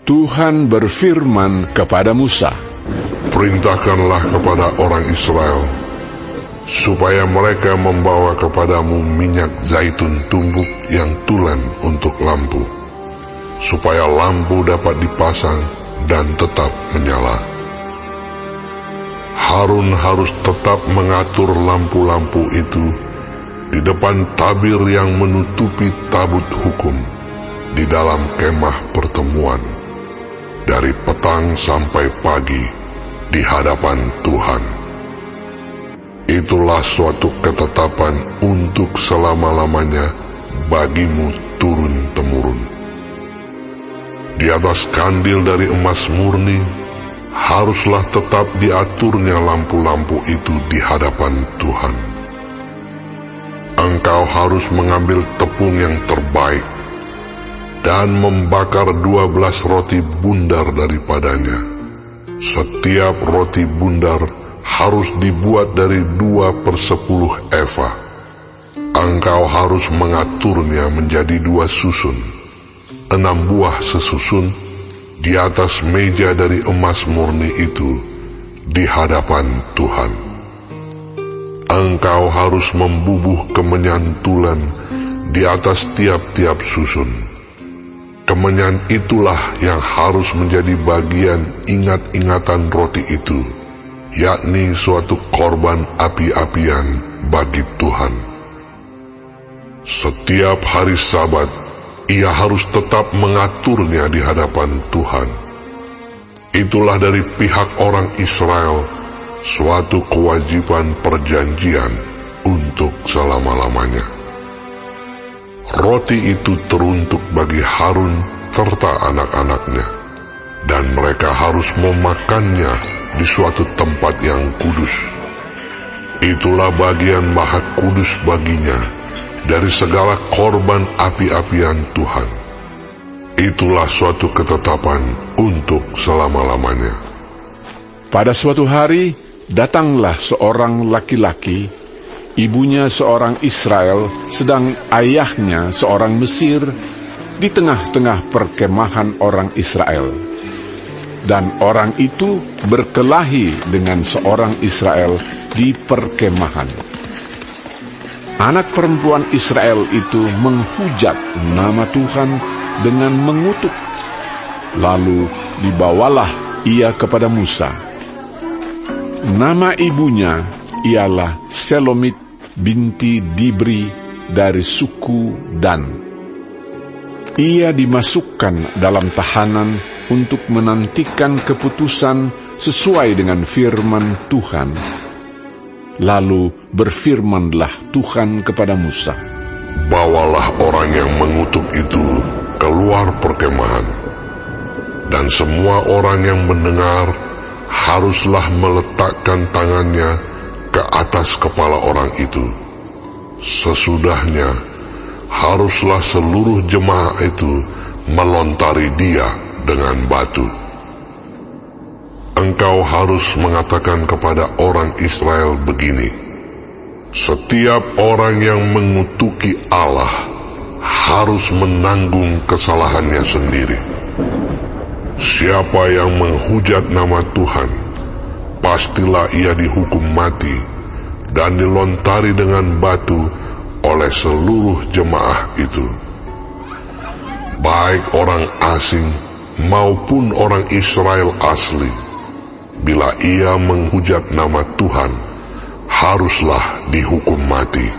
Tuhan berfirman kepada Musa, "Perintahkanlah kepada orang Israel, supaya mereka membawa kepadamu minyak zaitun tumbuk yang tulen untuk lampu, supaya lampu dapat dipasang dan tetap menyala. Harun harus tetap mengatur lampu-lampu itu di depan tabir yang menutupi tabut hukum di dalam kemah pertemuan, dari petang sampai pagi di hadapan Tuhan. Itulah suatu ketetapan untuk selama-lamanya bagimu turun-temurun. Di atas kandil dari emas murni haruslah tetap diaturnya lampu-lampu itu di hadapan Tuhan. Engkau harus mengambil tepung yang terbaik dan membakar 12 roti bundar daripadanya. Setiap roti bundar harus dibuat dari 2/10 eva. Engkau harus mengaturnya menjadi 2 susun, 6 buah sesusun di atas meja dari emas murni itu di hadapan Tuhan. Engkau harus membubuh kemenyan tulen di atas tiap-tiap susun. Kemenyan itulah yang harus menjadi bagian ingat-ingatan roti itu, yakni suatu korban api-apian bagi Tuhan. Setiap hari Sabat, ia harus tetap mengaturnya di hadapan Tuhan. Itulah dari pihak orang Israel suatu kewajiban perjanjian untuk selama-lamanya. Roti itu teruntuk bagi Harun serta anak-anaknya, dan mereka harus memakannya di suatu tempat yang kudus. Itulah bagian maha kudus baginya dari segala korban api-apian Tuhan. Itulah suatu ketetapan untuk selama-lamanya. Pada suatu hari, datanglah seorang laki-laki, ibunya seorang Israel, sedang ayahnya seorang Mesir, di tengah-tengah perkemahan orang Israel. Dan orang itu berkelahi dengan seorang Israel di perkemahan. Anak perempuan Israel itu menghujat nama Tuhan dengan mengutuk. Lalu dibawalah ia kepada Musa. Nama ibunya ialah Selomit binti Dibri dari suku Dan. Ia dimasukkan dalam tahanan untuk menantikan keputusan sesuai dengan firman Tuhan. Lalu berfirmanlah Tuhan kepada Musa, "Bawalah orang yang mengutuk itu keluar perkemahan, dan semua orang yang mendengar haruslah meletakkan tangannya ke atas kepala orang itu. Sesudahnya, haruslah seluruh jemaah itu melontari dia dengan batu. Engkau harus mengatakan kepada orang Israel begini: setiap orang yang mengutuki Allah harus menanggung kesalahannya sendiri. Siapa yang menghujat nama Tuhan, pastilah ia dihukum mati dan dilontari dengan batu oleh seluruh jemaah itu. Baik orang asing maupun orang Israel asli, bila ia menghujat nama Tuhan, haruslah dihukum mati.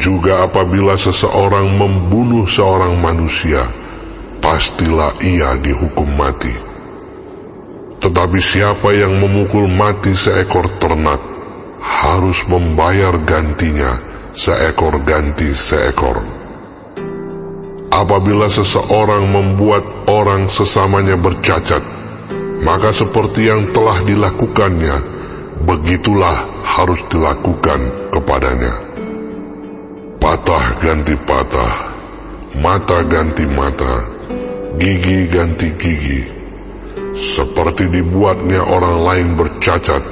Juga apabila seseorang membunuh seorang manusia, pastilah ia dihukum mati. Tetapi siapa yang memukul mati seekor ternak, harus membayar gantinya seekor ganti seekor. Apabila seseorang membuat orang sesamanya bercacat, maka seperti yang telah dilakukannya, begitulah harus dilakukan kepadanya. Patah ganti patah, mata ganti mata, gigi ganti gigi. Seperti dibuatnya orang lain bercacat,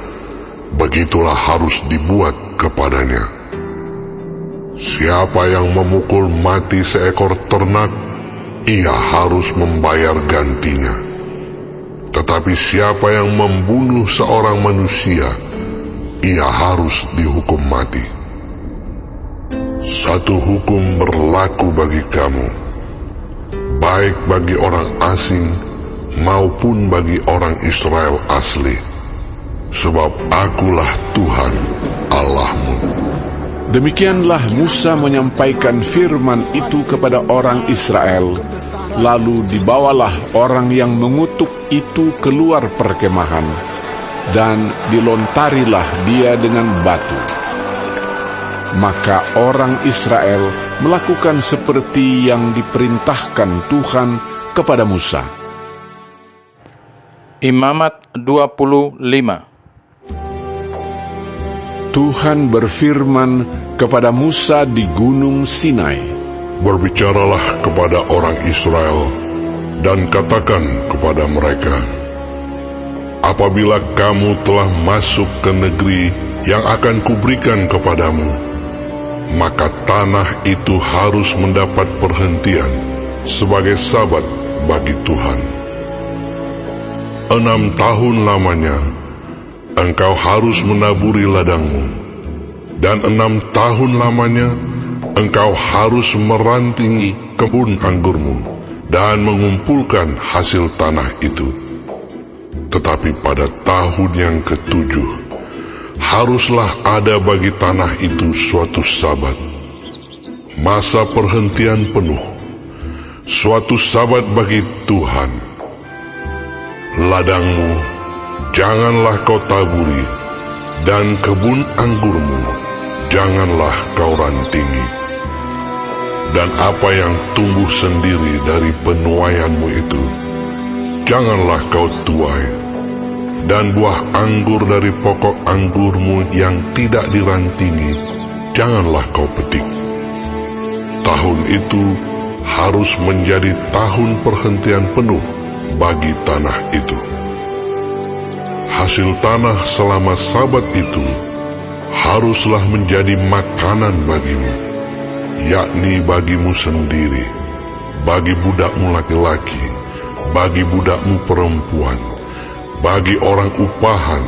begitulah harus dibuat kepadanya. Siapa yang memukul mati seekor ternak, ia harus membayar gantinya. Tetapi siapa yang membunuh seorang manusia, ia harus dihukum mati. Satu hukum berlaku bagi kamu, baik bagi orang asing maupun bagi orang Israel asli, sebab akulah Tuhan Allahmu. Demikianlah Musa menyampaikan firman itu kepada orang Israel. Lalu dibawalah orang yang mengutuk itu keluar perkemahan, dan dilontarilah dia dengan batu. Maka orang Israel melakukan seperti yang diperintahkan Tuhan kepada Musa. Imamat 25. Tuhan berfirman kepada Musa di Gunung Sinai. Berbicaralah kepada orang Israel dan katakan kepada mereka, apabila kamu telah masuk ke negeri yang akan kuberikan kepadamu, maka tanah itu harus mendapat perhentian sebagai sabat bagi Tuhan. 6 tahun lamanya engkau harus menaburi ladangmu, dan 6 tahun lamanya engkau harus merantingi kebun anggurmu dan mengumpulkan hasil tanah itu. Tetapi pada tahun yang ke-7 haruslah ada bagi tanah itu suatu sabat, masa perhentian penuh, suatu sabat bagi Tuhan. Ladangmu janganlah kau taburi, dan kebun anggurmu janganlah kau rantingi. Dan apa yang tumbuh sendiri dari penuaianmu itu janganlah kau tuai, dan buah anggur dari pokok anggurmu yang tidak dirantingi janganlah kau petik. Tahun itu harus menjadi tahun perhentian penuh bagi tanah itu. Hasil tanah selama sabat itu haruslah menjadi makanan bagimu, yakni bagimu sendiri, bagi budakmu laki-laki, bagi budakmu perempuan, bagi orang upahan,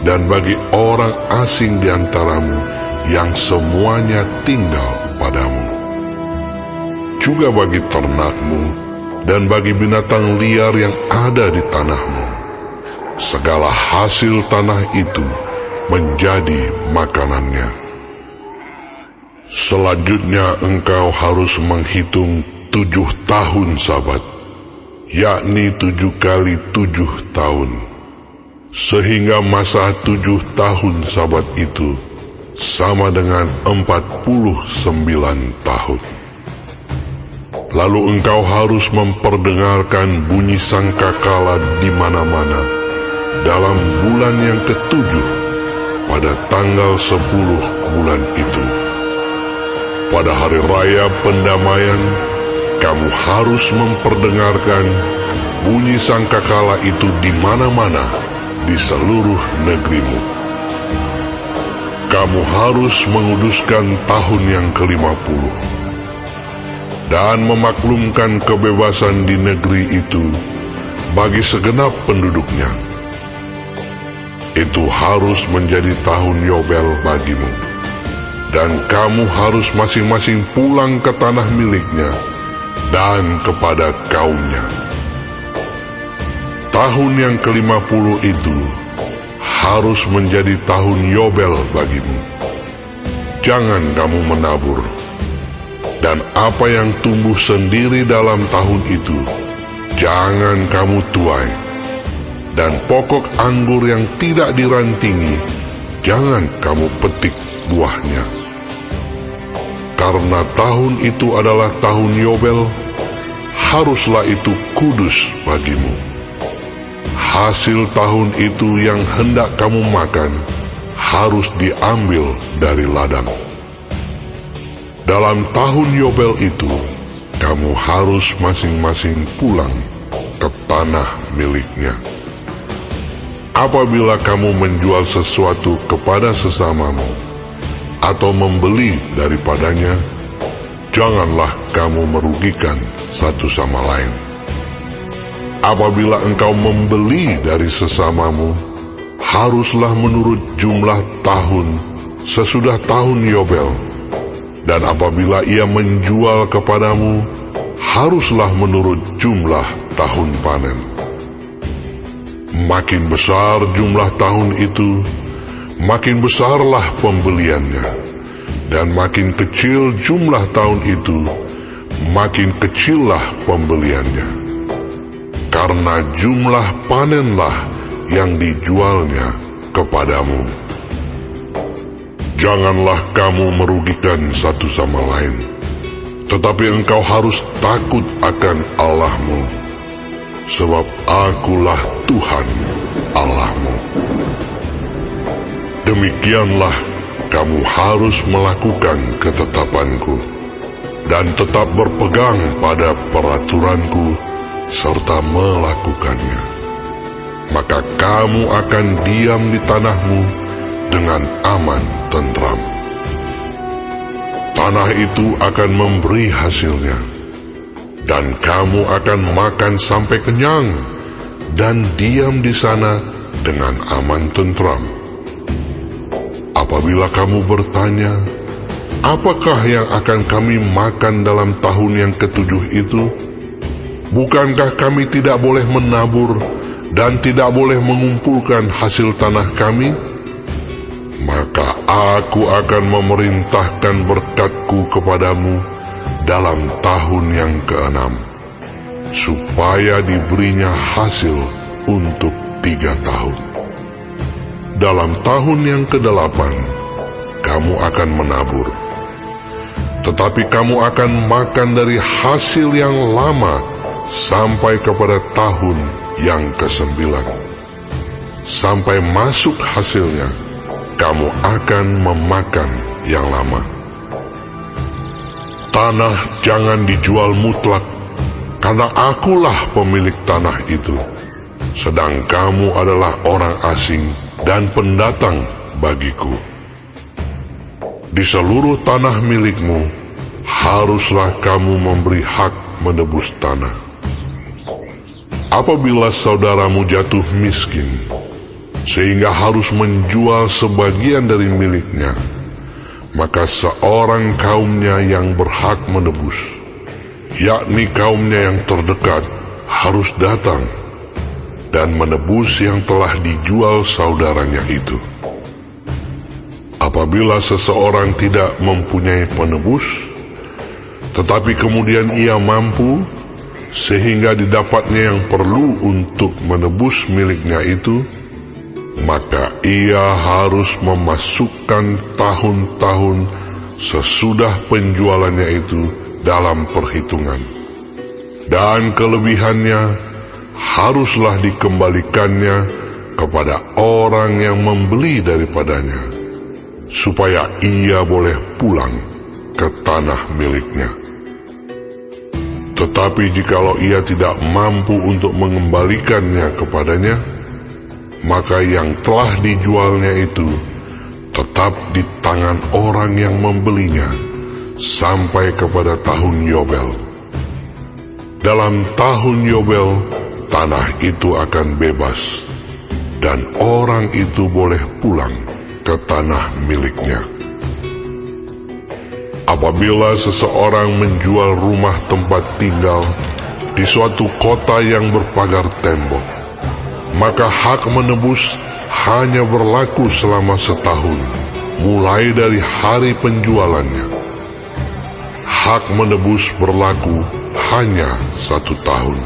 dan bagi orang asing di antaramu yang semuanya tinggal padamu. Juga bagi ternakmu dan bagi binatang liar yang ada di tanahmu. Segala hasil tanah itu menjadi makanannya. Selanjutnya engkau harus menghitung 7 tahun sabat, yakni 7 kali 7 tahun, sehingga masa 7 tahun sabat itu sama dengan 49 tahun. Lalu engkau harus memperdengarkan bunyi sangkakala di mana-mana dalam bulan yang ke-7 pada tanggal 10 bulan itu. Pada hari raya pendamaian, kamu harus memperdengarkan bunyi sangkakala itu di mana-mana di seluruh negerimu. Kamu harus menguduskan tahun yang ke-50 dan memaklumkan kebebasan di negeri itu bagi segenap penduduknya. Itu harus menjadi tahun Yobel bagimu, dan kamu harus masing-masing pulang ke tanah miliknya dan kepada kaumnya. Tahun yang ke-50 itu harus menjadi tahun Yobel bagimu. Jangan kamu menabur, dan apa yang tumbuh sendiri dalam tahun itu jangan kamu tuai, dan pokok anggur yang tidak dirantingi jangan kamu petik buahnya. Karena tahun itu adalah tahun Yobel, haruslah itu kudus bagimu. Hasil tahun itu yang hendak kamu makan harus diambil dari ladang. Dalam tahun Yobel itu, kamu harus masing-masing pulang ke tanah miliknya. Apabila kamu menjual sesuatu kepada sesamamu, atau membeli daripadanya, janganlah kamu merugikan satu sama lain. Apabila engkau membeli dari sesamamu, haruslah menurut jumlah tahun sesudah tahun Yobel. Dan apabila ia menjual kepadamu, haruslah menurut jumlah tahun panen. Makin besar jumlah tahun itu, makin besarlah pembeliannya. Dan makin kecil jumlah tahun itu, makin kecillah pembeliannya. Karena jumlah panenlah yang dijualnya kepadamu. Janganlah kamu merugikan satu sama lain, tetapi engkau harus takut akan Allahmu, sebab Akulah Tuhan Allahmu. Demikianlah kamu harus melakukan ketetapanku, dan tetap berpegang pada peraturanku, serta melakukannya. Maka kamu akan diam di tanahmu dengan aman tentram. Tanah itu akan memberi hasilnya, dan kamu akan makan sampai kenyang, dan diam di sana dengan aman tentram. Apabila kamu bertanya, apakah yang akan kami makan dalam tahun yang ketujuh itu? Bukankah kami tidak boleh menabur dan tidak boleh mengumpulkan hasil tanah kami? Maka aku akan memerintahkan berkat-Ku kepadamu dalam tahun yang ke-6, supaya diberinya hasil untuk 3 tahun. Dalam tahun yang ke-8, kamu akan menabur, tetapi kamu akan makan dari hasil yang lama sampai kepada tahun yang ke-9. Sampai masuk hasilnya, kamu akan memakan yang lama. Tanah jangan dijual mutlak, karena Akulah pemilik tanah itu, sedang kamu adalah orang asing dan pendatang bagiku. Di seluruh tanah milikmu, haruslah kamu memberi hak menebus tanah. Apabila saudaramu jatuh miskin, sehingga harus menjual sebagian dari miliknya, maka seorang kaumnya yang berhak menebus, yakni kaumnya yang terdekat, harus datang dan menebus yang telah dijual saudaranya itu. Apabila seseorang tidak mempunyai penebus, tetapi kemudian ia mampu, sehingga didapatnya yang perlu untuk menebus miliknya itu, maka ia harus memasukkan tahun-tahun sesudah penjualannya itu dalam perhitungan. Dan kelebihannya haruslah dikembalikannya kepada orang yang membeli daripadanya, supaya ia boleh pulang ke tanah miliknya. Tetapi jikalau ia tidak mampu untuk mengembalikannya kepadanya, maka yang telah dijualnya itu tetap di tangan orang yang membelinya sampai kepada tahun Yobel. Dalam tahun Yobel, tanah itu akan bebas, dan orang itu boleh pulang ke tanah miliknya. Apabila seseorang menjual rumah tempat tinggal di suatu kota yang berpagar tembok, maka hak menebus hanya berlaku selama setahun, mulai dari hari penjualannya. Hak menebus berlaku hanya 1 tahun.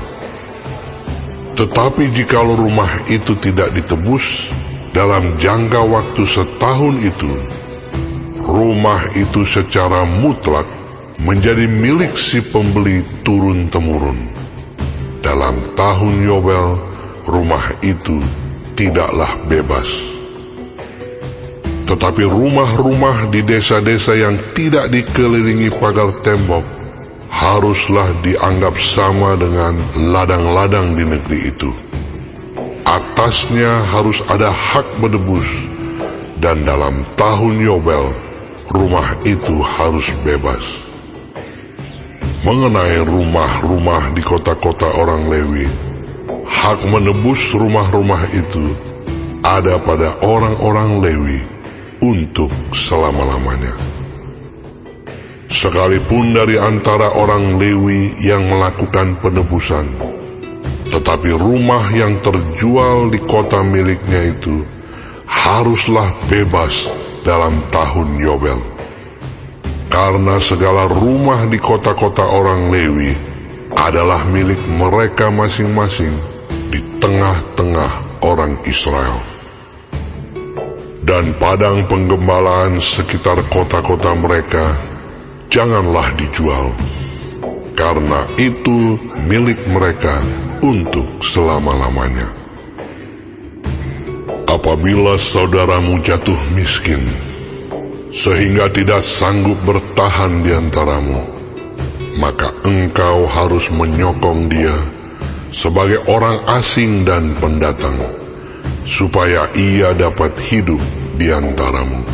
Tetapi jikalau rumah itu tidak ditebus dalam jangka waktu setahun itu, rumah itu secara mutlak menjadi milik si pembeli turun-temurun. Dalam tahun Yobel, rumah itu tidaklah bebas. Tetapi rumah-rumah di desa-desa yang tidak dikelilingi pagar tembok haruslah dianggap sama dengan ladang-ladang di negeri itu. Atasnya harus ada hak menebus, dan dalam tahun Yobel, rumah itu harus bebas. mengenai rumah-rumah di kota-kota orang Lewi, hak menebus rumah-rumah itu ada pada orang-orang Lewi untuk selama-lamanya. Sekalipun dari antara orang Lewi yang melakukan penebusan, tetapi rumah yang terjual di kota miliknya itu haruslah bebas dalam tahun Yobel. Karena segala rumah di kota-kota orang Lewi adalah milik mereka masing-masing di tengah-tengah orang Israel. Dan padang penggembalaan sekitar kota-kota mereka janganlah dijual, karena itu milik mereka untuk selama-lamanya. Apabila saudaramu jatuh miskin, sehingga tidak sanggup bertahan di antaramu, maka engkau harus menyokong dia sebagai orang asing dan pendatang, supaya ia dapat hidup di antaramu.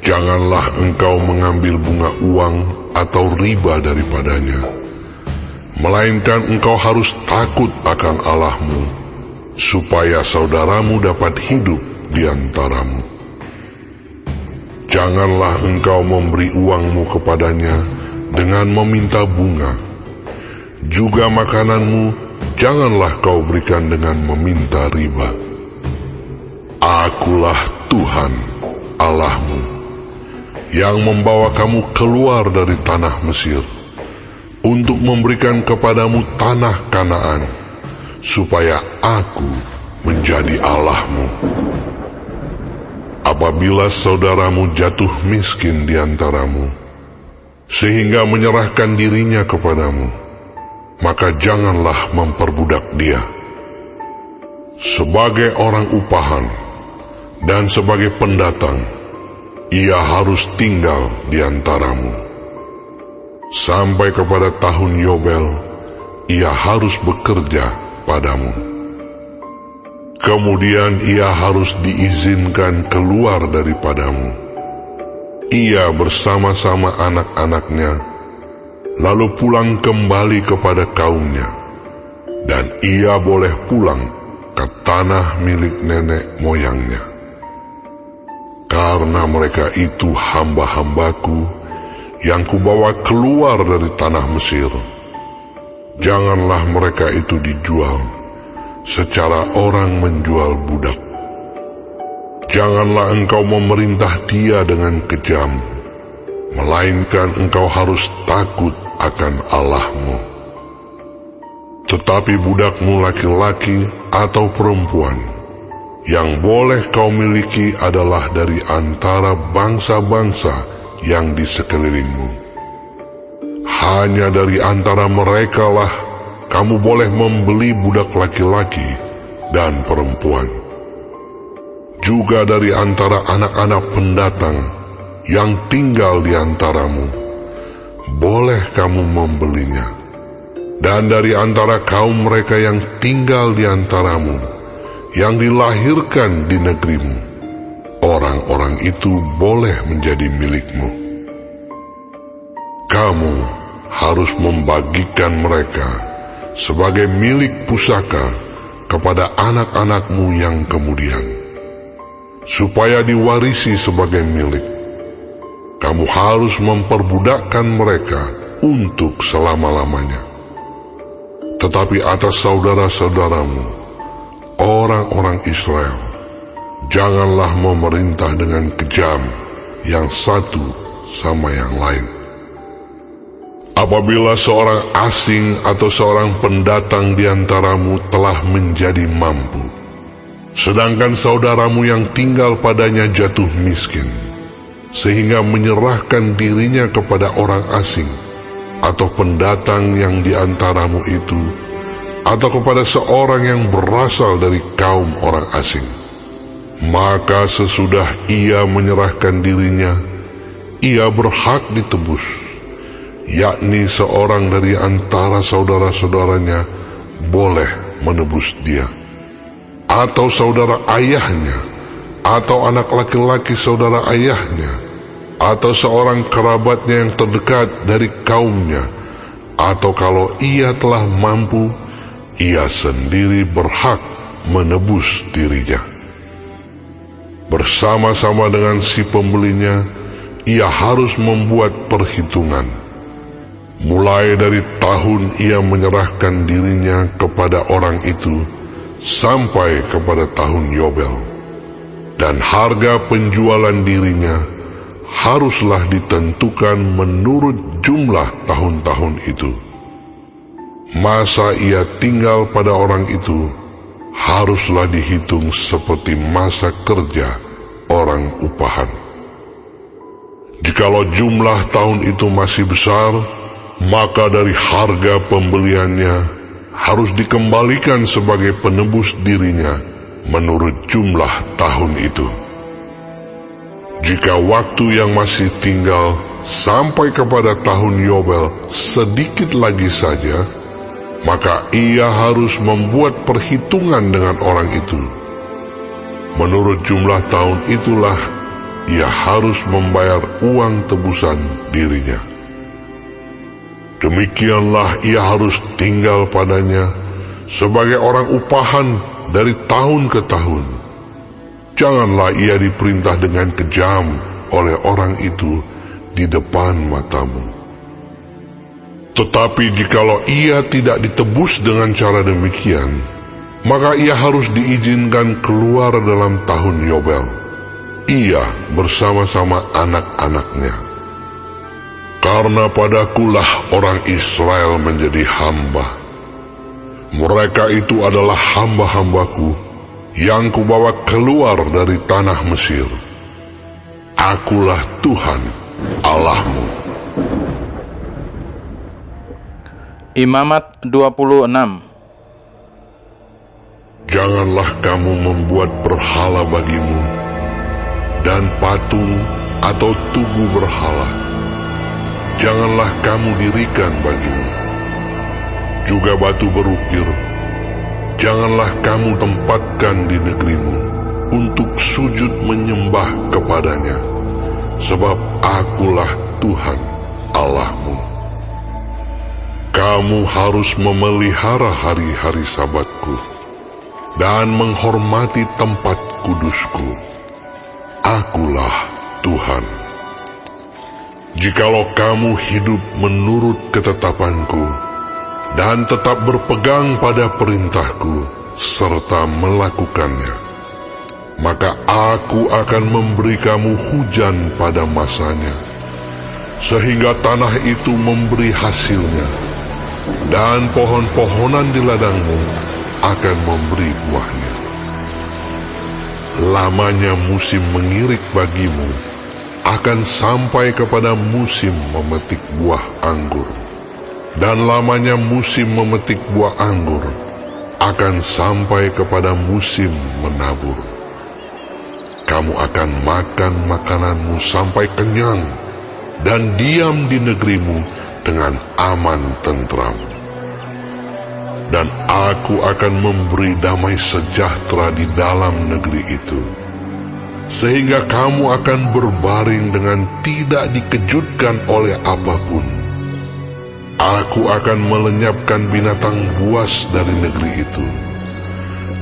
Janganlah engkau mengambil bunga uang atau riba daripadanya, melainkan engkau harus takut akan Allahmu, supaya saudaramu dapat hidup di antaramu. Janganlah engkau memberi uangmu kepadanya dengan meminta bunga. Juga makananmu janganlah kau berikan dengan meminta riba. Akulah Tuhan Allahmu, yang membawa kamu keluar dari tanah Mesir, untuk memberikan kepadamu tanah Kanaan, supaya Aku menjadi Allahmu. Apabila saudaramu jatuh miskin di antaramu, sehingga menyerahkan dirinya kepadamu, maka janganlah memperbudak dia. Sebagai orang upahan dan sebagai pendatang, ia harus tinggal di antaramu. Sampai kepada tahun Yobel, ia harus bekerja padamu. Kemudian ia harus diizinkan keluar daripadamu, ia bersama-sama anak-anaknya, lalu pulang kembali kepada kaumnya, dan ia boleh pulang ke tanah milik nenek moyangnya. Karena mereka itu hamba-hambaku yang kubawa keluar dari tanah Mesir, janganlah mereka itu dijual secara orang menjual budak. Janganlah engkau memerintah dia dengan kejam, melainkan engkau harus takut akan Allahmu. Tetapi budakmu laki-laki atau perempuan yang boleh kau miliki adalah dari antara bangsa-bangsa yang di sekelilingmu. Hanya dari antara mereka lah kamu boleh membeli budak laki-laki dan perempuan. Juga dari antara anak-anak pendatang yang tinggal di antaramu, boleh kamu membelinya. Dan dari antara kaum mereka yang tinggal di antaramu, yang dilahirkan di negerimu, orang-orang itu boleh menjadi milikmu. Kamu harus membagikan mereka sebagai milik pusaka kepada anak-anakmu yang kemudian, supaya diwarisi sebagai milik. Kamu harus memperbudakkan mereka untuk selama-lamanya. Tetapi atas saudara-saudaramu, orang-orang Israel, janganlah memerintah dengan kejam yang satu sama yang lain. Apabila seorang asing atau seorang pendatang di antaramu telah menjadi mampu, sedangkan saudaramu yang tinggal padanya jatuh miskin, sehingga menyerahkan dirinya kepada orang asing atau pendatang yang di antaramu itu, atau kepada seorang yang berasal dari kaum orang asing, maka sesudah ia menyerahkan dirinya, ia berhak ditebus, yakni seorang dari antara saudara-saudaranya boleh menebus dia, atau saudara ayahnya, atau anak laki-laki saudara ayahnya, atau seorang kerabatnya yang terdekat dari kaumnya, atau kalau ia telah mampu, ia sendiri berhak menebus dirinya. Bersama-sama dengan si pembelinya, ia harus membuat perhitungan. Mulai dari tahun ia menyerahkan dirinya kepada orang itu, sampai kepada tahun Yobel. Dan harga penjualan dirinya haruslah ditentukan menurut jumlah tahun-tahun itu. Masa ia tinggal pada orang itu haruslah dihitung seperti masa kerja orang upahan. Jikalau jumlah tahun itu masih besar, maka dari harga pembeliannya harus dikembalikan sebagai penebus dirinya menurut jumlah tahun itu. Jika waktu yang masih tinggal sampai kepada tahun Yobel sedikit lagi saja, maka ia harus membuat perhitungan dengan orang itu. Menurut jumlah tahun itulah ia harus membayar uang tebusan dirinya. Demikianlah ia harus tinggal padanya sebagai orang upahan dari tahun ke tahun. Janganlah ia diperintah dengan kejam oleh orang itu di depan matamu. Tetapi jikalau ia tidak ditebus dengan cara demikian, maka ia harus diizinkan keluar dalam tahun Yobel, ia bersama-sama anak-anaknya. Karena padakulah orang Israel menjadi hamba. Mereka itu adalah hamba-hambaku yang kubawa keluar dari tanah Mesir. Akulah Tuhan Allahmu. Imamat 26. Janganlah kamu membuat berhala bagimu, dan patung atau tugu berhala janganlah kamu dirikan bagimu. Juga batu berukir janganlah kamu tempatkan di negerimu untuk sujud menyembah kepadanya, sebab akulah Tuhan Allahmu. Kamu harus memelihara hari-hari Sabatku dan menghormati tempat kudusku. Akulah Tuhan. Jikalau kamu hidup menurut ketetapanku dan tetap berpegang pada perintahku serta melakukannya, maka aku akan memberi kamu hujan pada masanya, sehingga tanah itu memberi hasilnya, dan pohon-pohonan di ladangmu akan memberi buahnya. Lamanya musim mengirik bagimu akan sampai kepada musim memetik buah anggur, dan lamanya musim memetik buah anggur akan sampai kepada musim menabur. Kamu akan makan makananmu sampai kenyang, dan diam di negerimu dengan aman tentram. Dan aku akan memberi damai sejahtera di dalam negeri itu, sehingga kamu akan berbaring dengan tidak dikejutkan oleh apapun. Aku akan melenyapkan binatang buas dari negeri itu,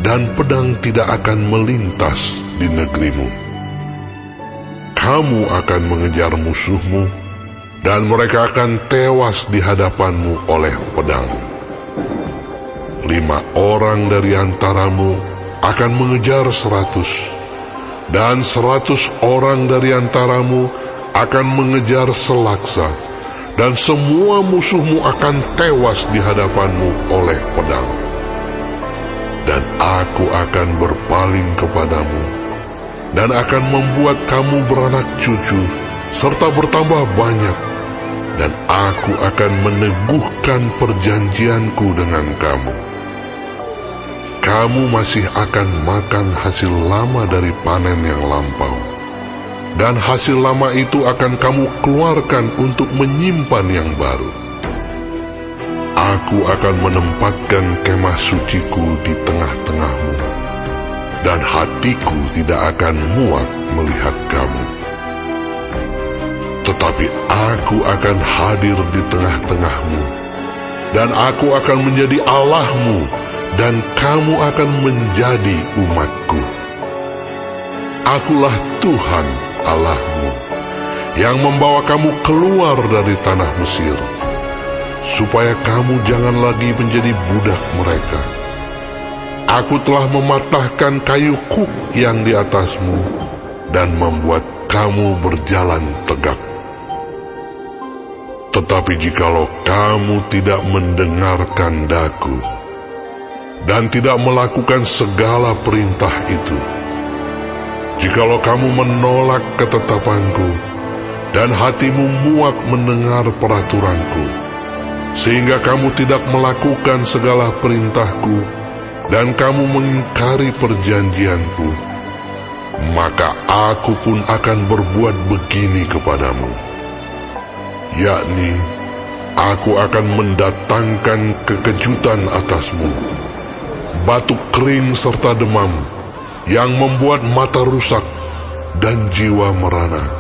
dan pedang tidak akan melintas di negerimu. Kamu akan mengejar musuhmu, dan mereka akan tewas di hadapanmu oleh pedang. 5 orang dari antaramu akan mengejar 100, dan 100 orang dari antaramu akan mengejar selaksa, dan semua musuhmu akan tewas di hadapanmu oleh pedang. Dan aku akan berpaling kepadamu, dan akan membuat kamu beranak cucu, serta bertambah banyak, dan aku akan meneguhkan perjanjianku dengan kamu. Kamu masih akan makan hasil lama dari panen yang lampau, dan hasil lama itu akan kamu keluarkan untuk menyimpan yang baru. Aku akan menempatkan kemah suciku di tengah-tengahmu, dan hatiku tidak akan muak melihat kamu. tetapi aku akan hadir di tengah-tengahmu, dan aku akan menjadi Allahmu, dan kamu akan menjadi umatku. Akulah Tuhan Allahmu, yang membawa kamu keluar dari tanah Mesir, supaya kamu jangan lagi menjadi budak mereka. Aku telah mematahkan kayu kuk yang di atasmu, dan membuat kamu berjalan tegak. Tetapi jikalau kamu tidak mendengarkan daku, dan tidak melakukan segala perintah itu, jikalau kamu menolak ketetapanku, dan hatimu muak mendengar peraturanku, sehingga kamu tidak melakukan segala perintahku, dan kamu mengingkari perjanjianku, maka aku pun akan berbuat begini kepadamu, yakni aku akan mendatangkan kekejutan atasmu, batuk kering serta demam, yang membuat mata rusak dan jiwa merana.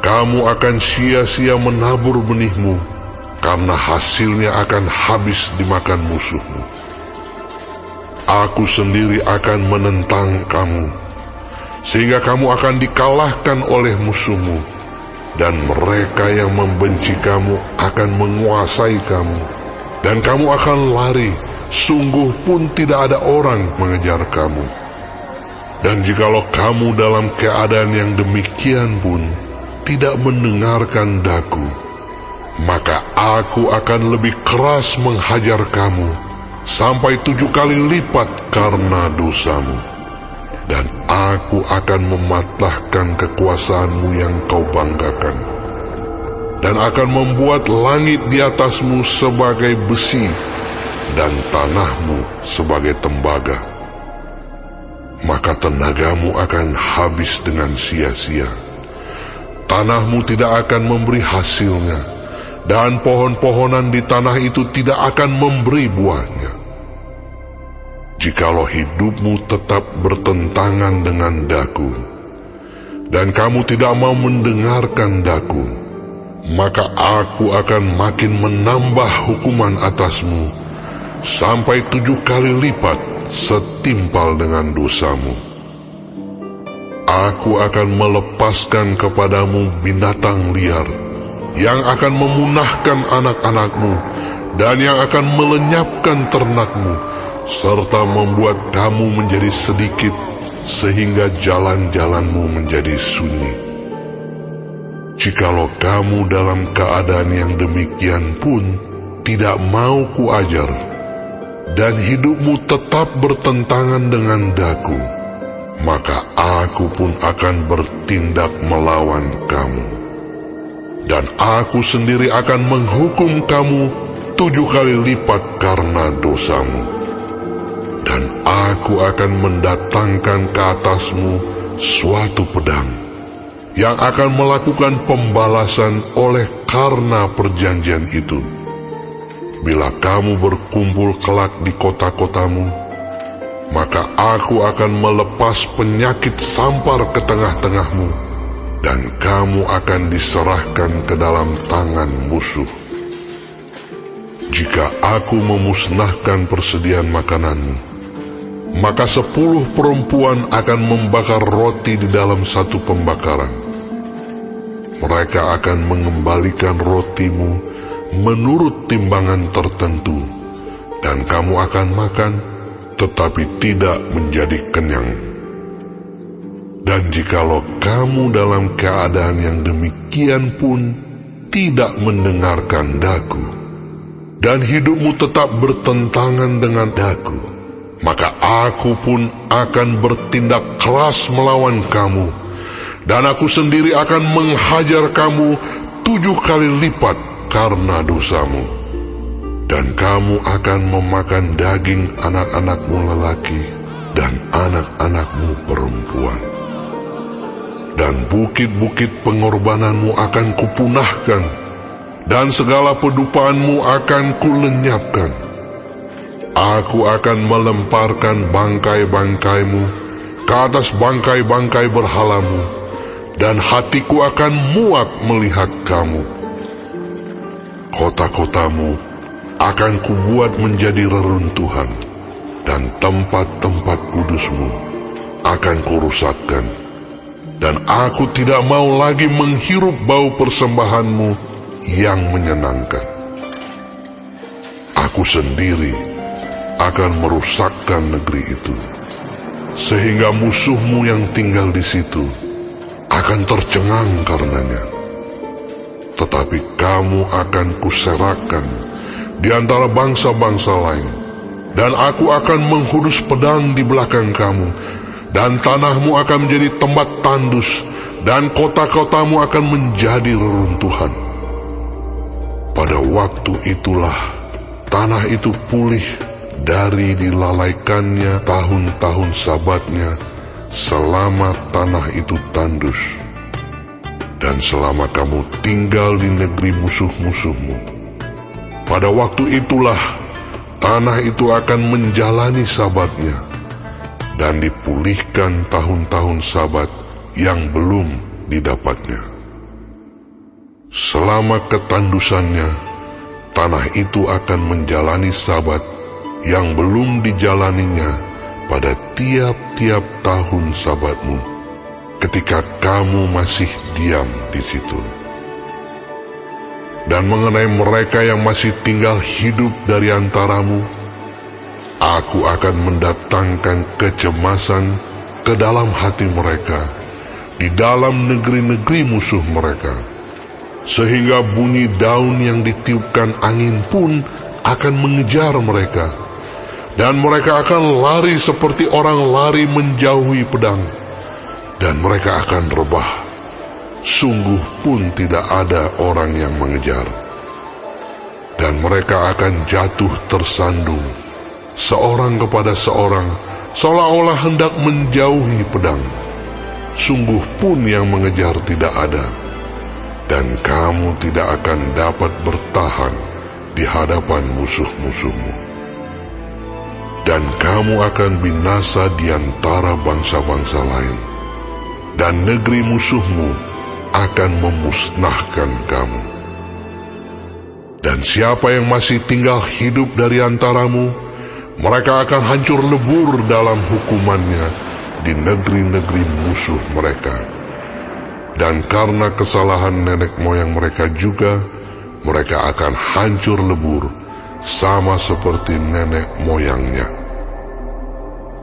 Kamu akan sia-sia menabur benihmu, karena hasilnya akan habis dimakan musuhmu. Aku sendiri akan menentang kamu, sehingga kamu akan dikalahkan oleh musuhmu, dan mereka yang membenci kamu akan menguasai kamu, dan kamu akan lari, sungguh pun tidak ada orang mengejar kamu. Dan jikalau kamu dalam keadaan yang demikian pun tidak mendengarkan daku, maka aku akan lebih keras menghajar kamu, sampai 7 kali lipat karena dosamu. Dan aku akan mematahkan kekuasaanmu yang kau banggakan, dan akan membuat langit di atasmu sebagai besi, dan tanahmu sebagai tembaga. Maka tenagamu akan habis dengan sia-sia, tanahmu tidak akan memberi hasilnya, dan pohon-pohonan di tanah itu tidak akan memberi buahnya. Jikalau hidupmu tetap bertentangan dengan daku, dan kamu tidak mau mendengarkan daku, maka aku akan makin menambah hukuman atasmu, sampai 7 kali lipat setimpal dengan dosamu. Aku akan melepaskan kepadamu binatang liar, yang akan memunahkan anak-anakmu, dan yang akan melenyapkan ternakmu, serta membuat kamu menjadi sedikit, sehingga jalan-jalanmu menjadi sunyi. Jikalau kamu dalam keadaan yang demikian pun tidak mau kuajar, dan hidupmu tetap bertentangan dengan daku, maka aku pun akan bertindak melawan kamu, dan aku sendiri akan menghukum kamu 7 kali lipat karena dosamu. Dan aku akan mendatangkan ke atasmu suatu pedang, yang akan melakukan pembalasan oleh karena perjanjian itu. Bila kamu berkumpul kelak di kota-kotamu, maka aku akan melepas penyakit sampar ke tengah-tengahmu, dan kamu akan diserahkan ke dalam tangan musuh. Jika aku memusnahkan persediaan makananmu, maka 10 perempuan akan membakar roti di dalam satu pembakaran. Mereka akan mengembalikan rotimu menurut timbangan tertentu, dan kamu akan makan, tetapi tidak menjadi kenyang. Dan jikalau kamu dalam keadaan yang demikian pun tidak mendengarkan daku, dan hidupmu tetap bertentangan dengan daku, maka aku pun akan bertindak keras melawan kamu, dan aku sendiri akan menghajar kamu 7 kali lipat karena dosamu. Dan kamu akan memakan daging anak-anakmu lelaki dan anak-anakmu perempuan. Dan bukit-bukit pengorbananmu akan kupunahkan, dan segala pedupaanmu akan kulenyapkan. Aku akan melemparkan bangkai-bangkaimu ke atas bangkai-bangkai berhalamu, dan hatiku akan muak melihat kamu. Kota-kotamu akan kubuat menjadi reruntuhan, dan tempat-tempat kudusmu akan kurusakkan, dan aku tidak mau lagi menghirup bau persembahanmu yang menyenangkan. Aku sendiri akan merusakkan negeri itu, sehingga musuhmu yang tinggal di situ akan tercengang karenanya. Tetapi kamu akan kuserahkan di antara bangsa-bangsa lain, dan aku akan menghunus pedang di belakang kamu, dan tanahmu akan menjadi tempat tandus, dan kota-kotamu akan menjadi reruntuhan. Pada waktu itulah tanah itu pulih dari dilalaikannya tahun-tahun sabatnya, selama tanah itu tandus, dan selama kamu tinggal di negeri musuh-musuhmu. Pada waktu itulah tanah itu akan menjalani sabatnya, dan dipulihkan tahun-tahun sabat yang belum didapatnya. Selama ketandusannya, tanah itu akan menjalani sabat yang belum dijalaninya pada tiap-tiap tahun sabatmu, ketika kamu masih diam di situ. Dan mengenai mereka yang masih tinggal hidup dari antaramu, aku akan mendatangkan kecemasan ke dalam hati mereka di dalam negeri-negeri musuh mereka, sehingga bunyi daun yang ditiupkan angin pun akan mengejar mereka, dan mereka akan lari seperti orang lari menjauhi pedang, dan mereka akan rebah, sungguh pun tidak ada orang yang mengejar. Dan mereka akan jatuh tersandung, seorang kepada seorang, seolah-olah hendak menjauhi pedang, sungguh pun yang mengejar tidak ada. Dan kamu tidak akan dapat bertahan di hadapan musuh-musuhmu. Dan kamu akan binasa di antara bangsa-bangsa lain, dan negeri musuhmu akan memusnahkan kamu. Dan siapa yang masih tinggal hidup dari antaramu, mereka akan hancur lebur dalam hukumannya di negeri-negeri musuh mereka. Dan karena kesalahan nenek moyang mereka juga, mereka akan hancur lebur sama seperti nenek moyangnya.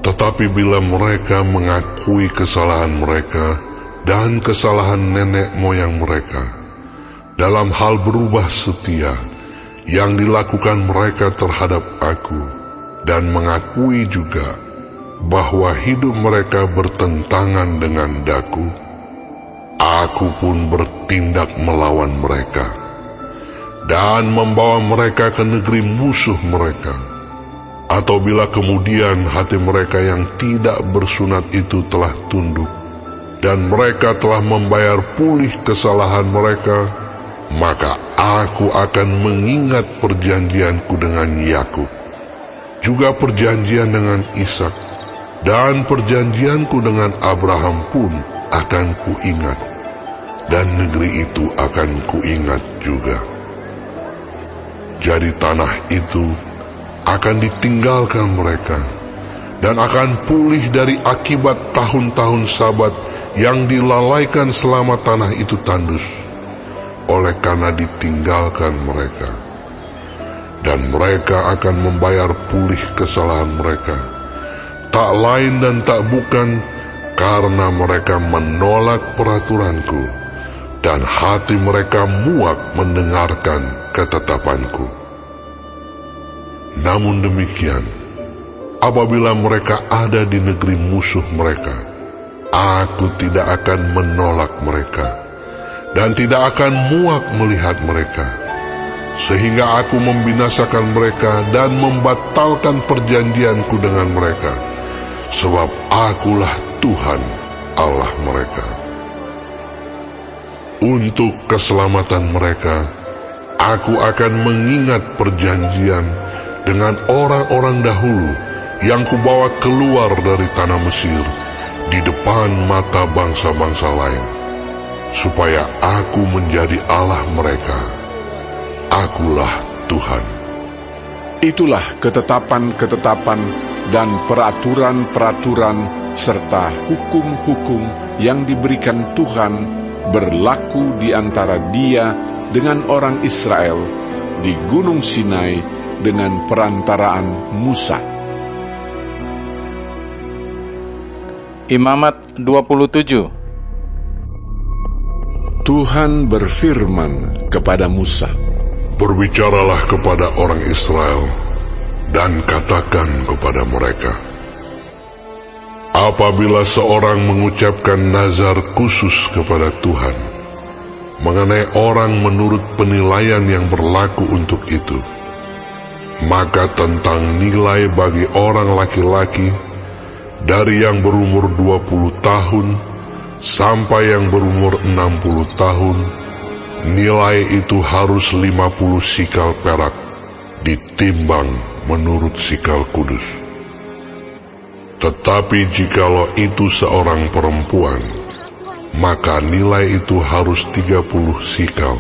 Tetapi bila mereka mengakui kesalahan mereka dan kesalahan nenek moyang mereka dalam hal berubah setia yang dilakukan mereka terhadap aku, dan mengakui juga bahwa hidup mereka bertentangan dengan daku, aku pun bertindak melawan mereka dan membawa mereka ke negeri musuh mereka. Atau bila kemudian hati mereka yang tidak bersunat itu telah tunduk, dan mereka telah membayar pulih kesalahan mereka, maka aku akan mengingat perjanjianku dengan Yakub, juga perjanjian dengan Ishak, dan perjanjianku dengan Abraham pun akan kuingat, dan negeri itu akan kuingat juga. Jadi tanah itu akan ditinggalkan mereka, dan akan pulih dari akibat tahun-tahun sabat yang dilalaikan selama tanah itu tandus, oleh karena ditinggalkan mereka. Dan mereka akan membayar pulih kesalahan mereka, tak lain dan tak bukan karena mereka menolak peraturanku, dan hati mereka muak mendengarkan ketetapanku. Namun demikian, apabila mereka ada di negeri musuh mereka, aku tidak akan menolak mereka, dan tidak akan muak melihat mereka, sehingga aku membinasakan mereka dan membatalkan perjanjianku dengan mereka, sebab akulah Tuhan Allah mereka. Untuk keselamatan mereka, aku akan mengingat perjanjian dengan orang-orang dahulu yang kubawa keluar dari tanah Mesir di depan mata bangsa-bangsa lain, supaya aku menjadi Allah mereka. Akulah Tuhan. Itulah ketetapan-ketetapan dan peraturan-peraturan serta hukum-hukum yang diberikan Tuhan berlaku di antara Dia dengan orang Israel di Gunung Sinai dengan perantaraan Musa. Imamat 27. Tuhan berfirman kepada Musa, Berbicaralah kepada orang Israel dan katakan kepada mereka, apabila seorang mengucapkan nazar khusus kepada Tuhan mengenai orang menurut penilaian yang berlaku untuk itu, maka tentang nilai bagi orang laki-laki dari yang berumur 20 tahun sampai yang berumur 60 tahun, nilai itu harus 50 sikal perak, ditimbang menurut sikal kudus. Tetapi jikalau itu seorang perempuan, maka nilai itu harus 30 sikal.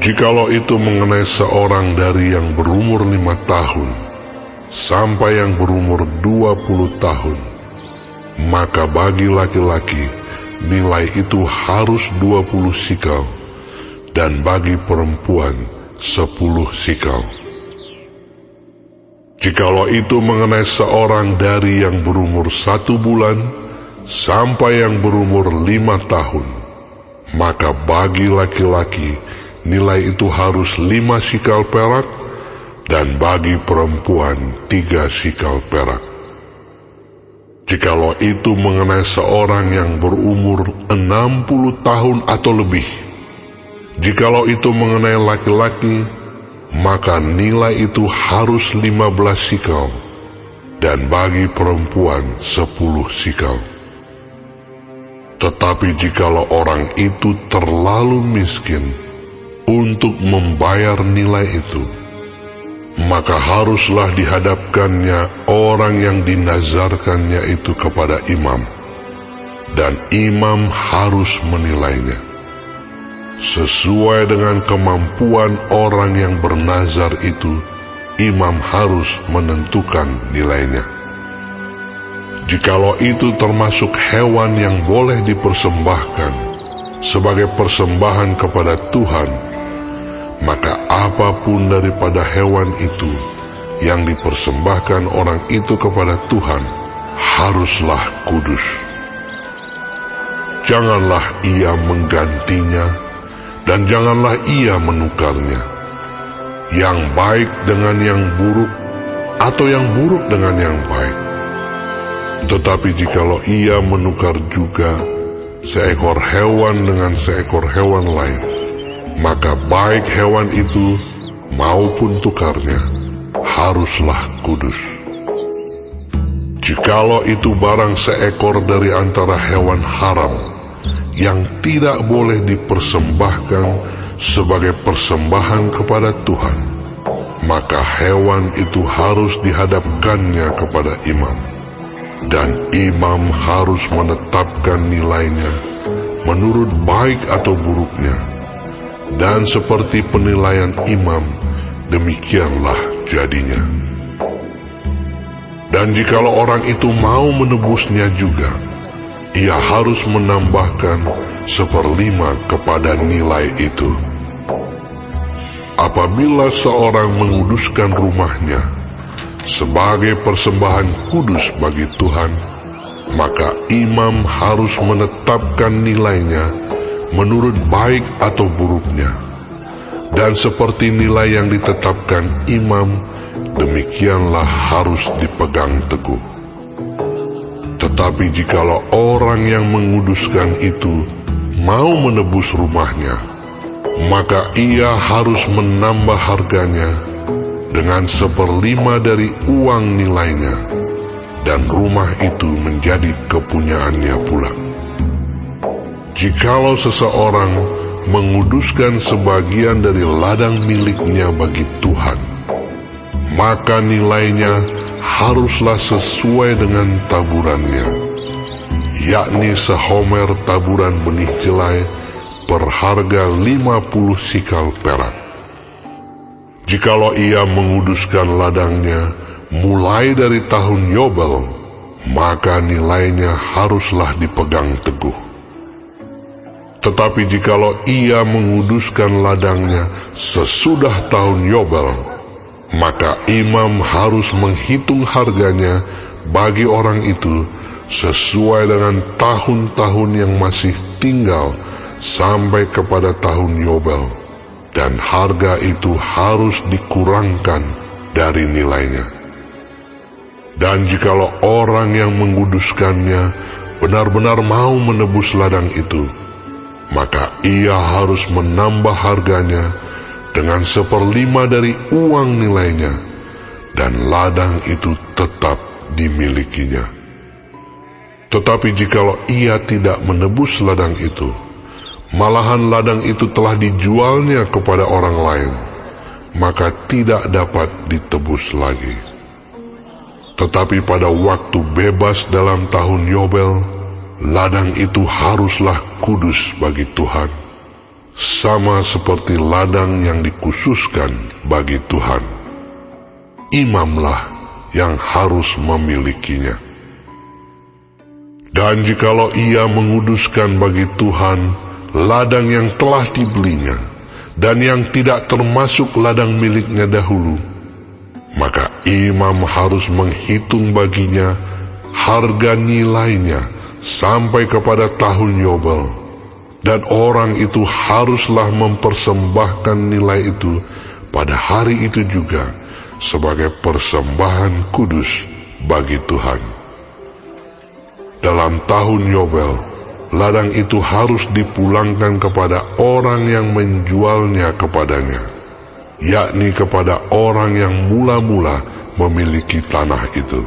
Jikalau itu mengenai seorang dari yang berumur 5 tahun sampai yang berumur 20 tahun, maka bagi laki-laki nilai itu harus 20 sikal, dan bagi perempuan 10 sikal. Jikalau itu mengenai seorang dari yang berumur 1 bulan sampai yang berumur 5 tahun, maka bagi laki-laki nilai itu harus 5 sikal perak, dan bagi perempuan 3 sikal perak. Jikalau itu mengenai seorang yang berumur 60 tahun atau lebih, jikalau itu mengenai laki-laki, maka nilai itu harus 15 sikal, dan bagi perempuan 10 sikal. Tetapi jikalau orang itu terlalu miskin untuk membayar nilai itu, maka haruslah dihadapkannya orang yang dinazarkannya itu kepada imam, dan imam harus menilainya sesuai dengan kemampuan orang yang bernazar itu. Imam harus menentukan nilainya. Jikalau itu termasuk hewan yang boleh dipersembahkan sebagai persembahan kepada Tuhan, maka apapun daripada hewan itu yang dipersembahkan orang itu kepada Tuhan haruslah kudus. Janganlah ia menggantinya, dan janganlah ia menukarnya, yang baik dengan yang buruk, atau yang buruk dengan yang baik. Tetapi jikalau ia menukar juga seekor hewan dengan seekor hewan lain, maka baik hewan itu maupun tukarnya haruslah kudus. Jikalau itu barang seekor dari antara hewan haram yang tidak boleh dipersembahkan sebagai persembahan kepada Tuhan, maka hewan itu harus dihadapkannya kepada imam, dan imam harus menetapkan nilainya menurut baik atau buruknya. Dan seperti penilaian imam, demikianlah jadinya. Dan jikalau orang itu mau menebusnya juga, ia harus menambahkan 1/5 kepada nilai itu. Apabila seorang menguduskan rumahnya sebagai persembahan kudus bagi Tuhan, maka imam harus menetapkan nilainya menurut baik atau buruknya. Dan seperti nilai yang ditetapkan imam, demikianlah harus dipegang teguh. Tetapi jikalau orang yang menguduskan itu mau menebus rumahnya, maka ia harus menambah harganya dengan 1/5 dari uang nilainya, dan rumah itu menjadi kepunyaannya pula. Jikalau seseorang menguduskan sebagian dari ladang miliknya bagi Tuhan, maka nilainya haruslah sesuai dengan taburannya. yakni sehomer taburan benih jelai per harga 50 sikal perak. Jikalau ia menguduskan ladangnya mulai dari tahun Yobel, maka nilainya haruslah dipegang teguh. Tetapi jikalau ia menguduskan ladangnya sesudah tahun Yobel, maka imam harus menghitung harganya bagi orang itu sesuai dengan tahun-tahun yang masih tinggal sampai kepada tahun Yobel, dan harga itu harus dikurangkan dari nilainya. Dan jikalau orang yang menguduskannya benar-benar mau menebus ladang itu, maka ia harus menambah harganya dengan 1/5 dari uang nilainya, dan ladang itu tetap dimilikinya. Tetapi jikalau ia tidak menebus ladang itu, malahan ladang itu telah dijualnya kepada orang lain, maka tidak dapat ditebus lagi. Tetapi pada waktu bebas dalam tahun Yobel, ladang itu haruslah kudus bagi Tuhan, sama seperti ladang yang dikhususkan bagi Tuhan. Imamlah yang harus memilikinya. Dan jikalau ia menguduskan bagi Tuhan ladang yang telah dibelinya dan yang tidak termasuk ladang miliknya dahulu, maka imam harus menghitung baginya harga nilainya sampai kepada tahun Yobel, dan orang itu haruslah mempersembahkan nilai itu pada hari itu juga sebagai persembahan kudus bagi Tuhan. Dalam tahun Yobel, ladang itu harus dipulangkan kepada orang yang menjualnya kepadanya, yakni kepada orang yang mula-mula memiliki tanah itu.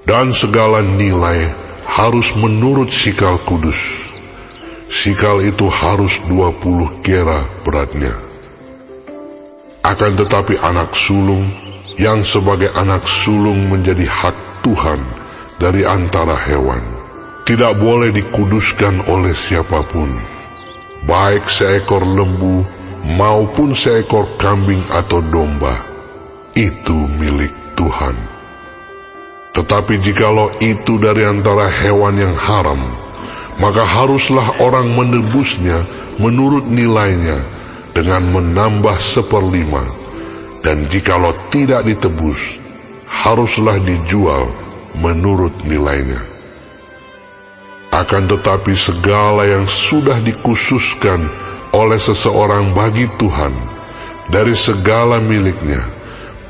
Dan segala nilai harus menurut sikal kudus. Sikal itu harus 20 gera beratnya. Akan tetapi anak sulung yang sebagai anak sulung menjadi hak Tuhan dari antara hewan, tidak boleh dikuduskan oleh siapapun, baik seekor lembu maupun seekor kambing atau domba. Itu milik Tuhan. Tetapi jikalau itu dari antara hewan yang haram, maka haruslah orang menebusnya menurut nilainya dengan menambah 1/5, dan jikalau tidak ditebus, haruslah dijual menurut nilainya. Akan tetapi segala yang sudah dikhususkan oleh seseorang bagi Tuhan dari segala miliknya,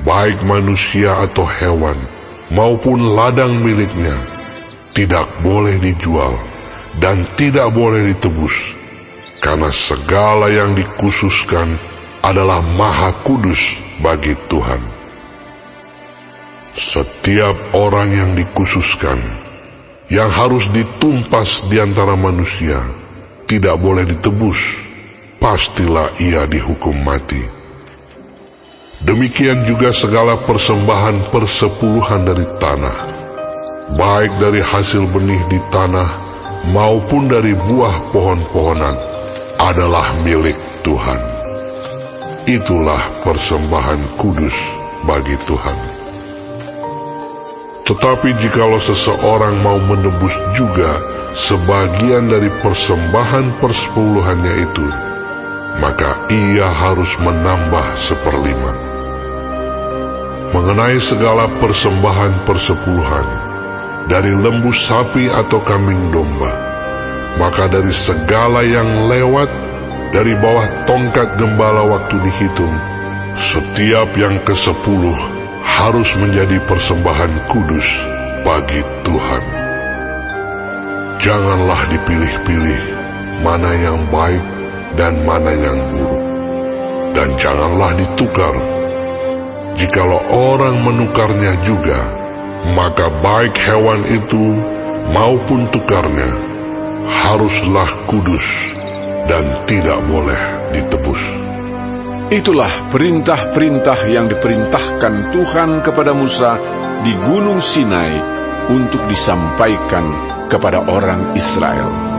baik manusia atau hewan, maupun ladang miliknya, tidak boleh dijual dan tidak boleh ditebus, karena segala yang dikhususkan adalah maha kudus bagi Tuhan. Setiap orang yang dikhususkan, yang harus ditumpas di antara manusia, tidak boleh ditebus, pastilah ia dihukum mati. Demikian juga segala persembahan persepuluhan dari tanah, baik dari hasil benih di tanah maupun dari buah pohon-pohonan, adalah milik Tuhan. Itulah persembahan kudus bagi Tuhan. Tetapi jikalau seseorang mau menebus juga sebagian dari persembahan persepuluhannya itu, maka ia harus menambah 1/5. Mengenai segala persembahan persepuluhan, dari lembu sapi atau kambing domba, maka dari segala yang lewat dari bawah tongkat gembala waktu dihitung, setiap yang ke-10 harus menjadi persembahan kudus bagi Tuhan. Janganlah dipilih-pilih mana yang baik dan mana yang buruk, dan janganlah ditukar. Jikalau orang menukarnya juga, maka baik hewan itu maupun tukarnya haruslah kudus dan tidak boleh ditebus. Itulah perintah-perintah yang diperintahkan Tuhan kepada Musa di Gunung Sinai untuk disampaikan kepada orang Israel.